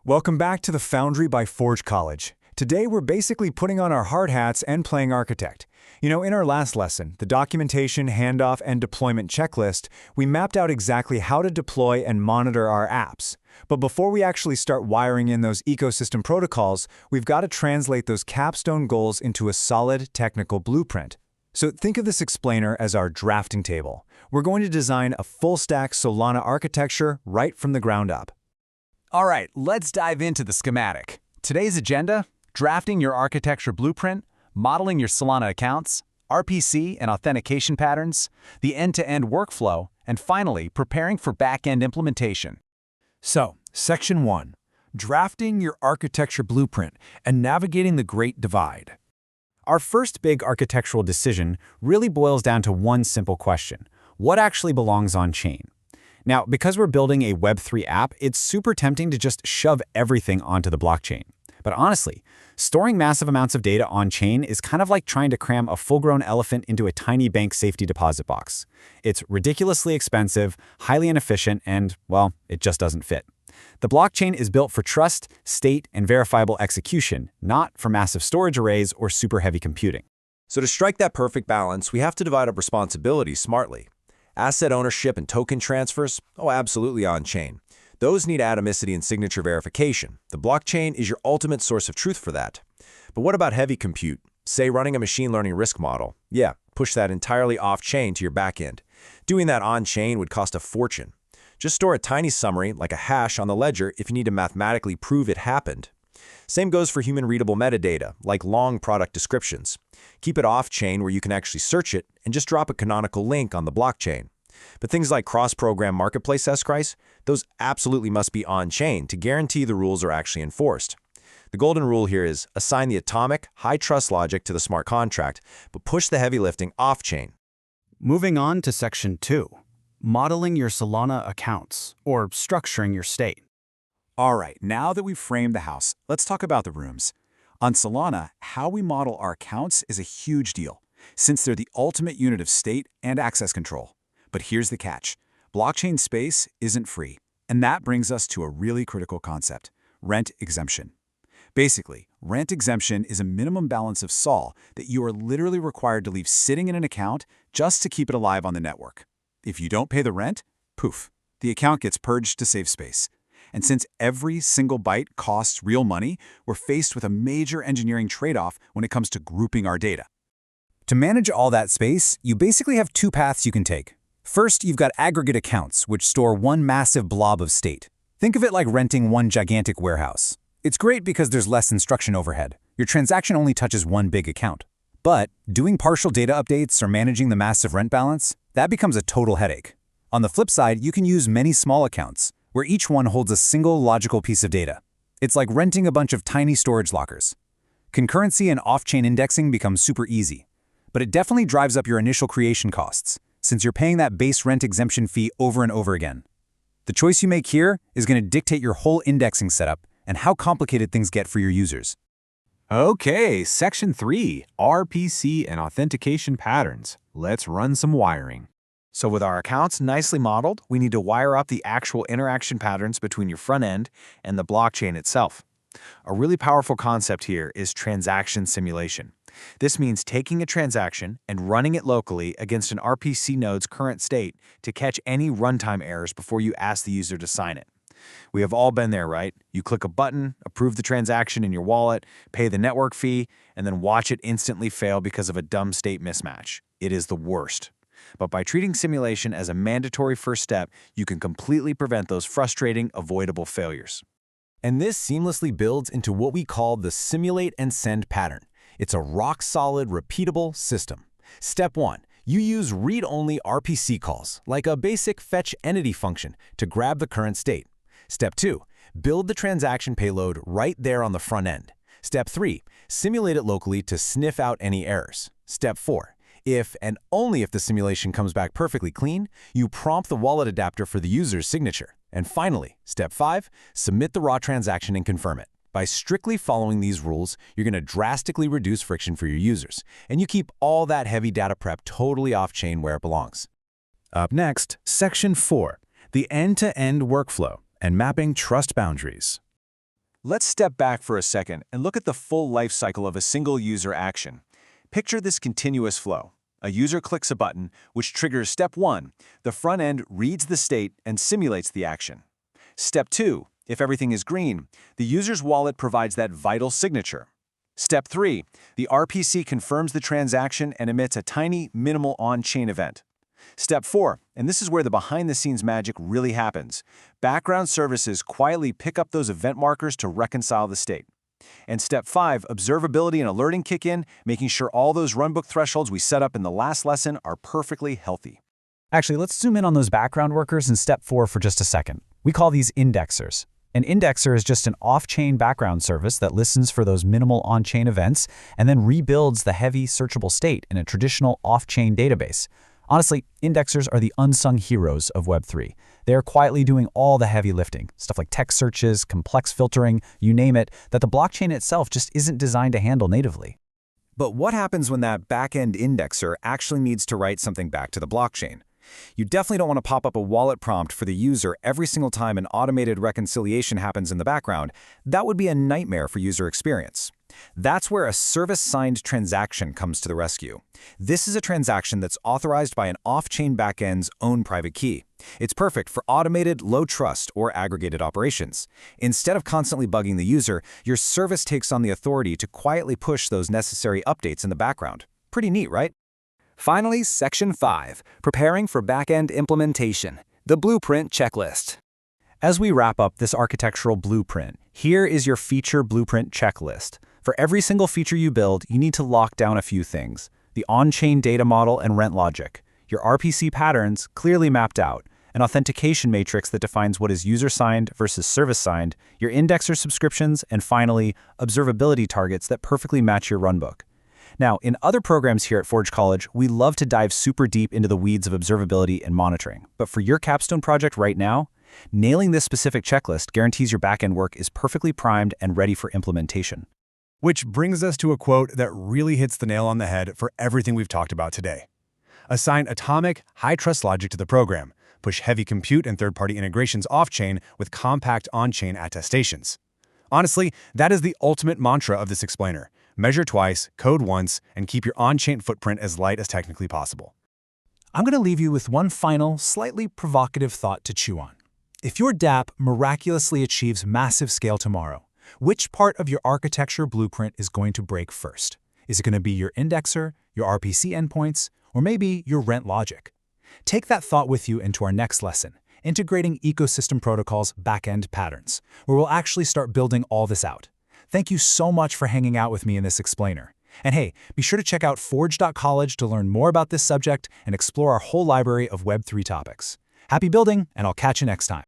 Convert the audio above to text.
Welcome back to the Foundry by Forge College. Today we're basically putting on our hard hats and playing architect. In our last lesson, the documentation, handoff, and deployment checklist, we mapped out exactly how to deploy and monitor our apps. But before we actually start wiring in those ecosystem protocols, we've got to translate those capstone goals into a solid technical blueprint. So think of this explainer as our drafting table. We're going to design a full-stack Solana architecture right from the ground up. All right, let's dive into the schematic. Today's agenda: drafting your architecture blueprint, modeling your Solana accounts, RPC and authentication patterns, the end-to-end workflow, and finally, preparing for back-end implementation. So, Section 1. Drafting your architecture blueprint and navigating the Great Divide. Our first big architectural decision really boils down to one simple question: what actually belongs on-chain? Now, because we're building a Web3 app, it's super tempting to just shove everything onto the blockchain. But honestly, storing massive amounts of data on-chain is kind of like trying to cram a full-grown elephant into a tiny bank safety deposit box. It's ridiculously expensive, highly inefficient, and, well, it just doesn't fit. The blockchain is built for trust, state, and verifiable execution, not for massive storage arrays or super heavy computing. So to strike that perfect balance, we have to divide up responsibilities smartly. Asset ownership and token transfers, absolutely on-chain. Those need atomicity and signature verification. The blockchain is your ultimate source of truth for that. But what about heavy compute? Say running a machine learning risk model. Yeah, push that entirely off-chain to your backend. Doing that on-chain would cost a fortune. Just store a tiny summary, like a hash, on the ledger if you need to mathematically prove it happened. Same goes for human-readable metadata, like long product descriptions. Keep it off-chain where you can actually search it and just drop a canonical link on the blockchain. But things like cross-program marketplace escrows, those absolutely must be on-chain to guarantee the rules are actually enforced. The golden rule here is assign the atomic, high-trust logic to the smart contract, but push the heavy lifting off-chain. Moving on to Section 2. Modeling your Solana accounts, or structuring your state. All right, now that we've framed the house, let's talk about the rooms. On Solana, how we model our accounts is a huge deal, since they're the ultimate unit of state and access control. But here's the catch: blockchain space isn't free. And that brings us to a really critical concept: rent exemption. Basically, rent exemption is a minimum balance of SOL that you are literally required to leave sitting in an account just to keep it alive on the network. If you don't pay the rent, poof, the account gets purged to save space. And since every single byte costs real money, we're faced with a major engineering trade-off when it comes to grouping our data. To manage all that space, you basically have two paths you can take. First, you've got aggregate accounts, which store one massive blob of state. Think of it like renting one gigantic warehouse. It's great because there's less instruction overhead. Your transaction only touches one big account. But doing partial data updates or managing the massive rent balance, that becomes a total headache. On the flip side, you can use many small accounts, where each one holds a single logical piece of data. It's like renting a bunch of tiny storage lockers. Concurrency and off-chain indexing becomes super easy, but it definitely drives up your initial creation costs, since you're paying that base rent exemption fee over and over again. The choice you make here is going to dictate your whole indexing setup and how complicated things get for your users. Okay, Section 3, RPC and authentication patterns. Let's run some wiring. So with our accounts nicely modeled, we need to wire up the actual interaction patterns between your front end and the blockchain itself. A really powerful concept here is transaction simulation. This means taking a transaction and running it locally against an RPC node's current state to catch any runtime errors before you ask the user to sign it. We have all been there, right? You click a button, approve the transaction in your wallet, pay the network fee, and then watch it instantly fail because of a dumb state mismatch. It is the worst. But by treating simulation as a mandatory first step, you can completely prevent those frustrating, avoidable failures. And this seamlessly builds into what we call the simulate and send pattern. It's a rock-solid, repeatable system. Step 1. You use read-only RPC calls, like a basic fetch entity function, to grab the current state. Step 2. Build the transaction payload right there on the front end. Step 3. Simulate it locally to sniff out any errors. Step 4. If and only if the simulation comes back perfectly clean, you prompt the wallet adapter for the user's signature. And finally, Step 5. Submit the raw transaction and confirm it. By strictly following these rules, you're going to drastically reduce friction for your users, and you keep all that heavy data prep totally off-chain where it belongs. Up next, Section 4, the end-to-end workflow and mapping trust boundaries. Let's step back for a second and look at the full life cycle of a single user action. Picture this continuous flow. A user clicks a button, which triggers step 1. The front end reads the state and simulates the action. Step 2. If everything is green, the user's wallet provides that vital signature. Step 3. The RPC confirms the transaction and emits a tiny, minimal on-chain event. Step 4, and this is where the behind-the-scenes magic really happens. Background services quietly pick up those event markers to reconcile the state. And Step 5, observability and alerting kick in, making sure all those runbook thresholds we set up in the last lesson are perfectly healthy. Actually, let's zoom in on those background workers in Step 4 for just a second. We call these indexers. An indexer is just an off-chain background service that listens for those minimal on-chain events and then rebuilds the heavy searchable state in a traditional off-chain database. Honestly, indexers are the unsung heroes of Web3. They are quietly doing all the heavy lifting, stuff like text searches, complex filtering, you name it, that the blockchain itself just isn't designed to handle natively. But what happens when that back-end indexer actually needs to write something back to the blockchain? You definitely don't want to pop up a wallet prompt for the user every single time an automated reconciliation happens in the background. That would be a nightmare for user experience. That's where a service-signed transaction comes to the rescue. This is a transaction that's authorized by an off-chain backend's own private key. It's perfect for automated, low-trust, or aggregated operations. Instead of constantly bugging the user, your service takes on the authority to quietly push those necessary updates in the background. Pretty neat, right? Finally, Section 5, Preparing for Backend Implementation, the Blueprint Checklist. As we wrap up this architectural blueprint, here is your feature blueprint checklist. For every single feature you build, you need to lock down a few things: the on-chain data model and rent logic, your RPC patterns clearly mapped out, an authentication matrix that defines what is user-signed versus service-signed, your indexer subscriptions, and finally, observability targets that perfectly match your runbook. Now, in other programs here at Forge College, we love to dive super deep into the weeds of observability and monitoring. But for your capstone project right now, nailing this specific checklist guarantees your backend work is perfectly primed and ready for implementation. Which brings us to a quote that really hits the nail on the head for everything we've talked about today. Assign atomic, high-trust logic to the program. Push heavy compute and third-party integrations off-chain with compact on-chain attestations. Honestly, that is the ultimate mantra of this explainer. Measure twice, code once, and keep your on-chain footprint as light as technically possible. I'm going to leave you with one final, slightly provocative thought to chew on. If your dApp miraculously achieves massive scale tomorrow, which part of your architecture blueprint is going to break first? Is it going to be your indexer, your RPC endpoints, or maybe your rent logic? Take that thought with you into our next lesson, Integrating Ecosystem Protocols Backend Patterns, where we'll actually start building all this out. Thank you so much for hanging out with me in this explainer. And hey, be sure to check out forge.college to learn more about this subject and explore our whole library of Web3 topics. Happy building, and I'll catch you next time.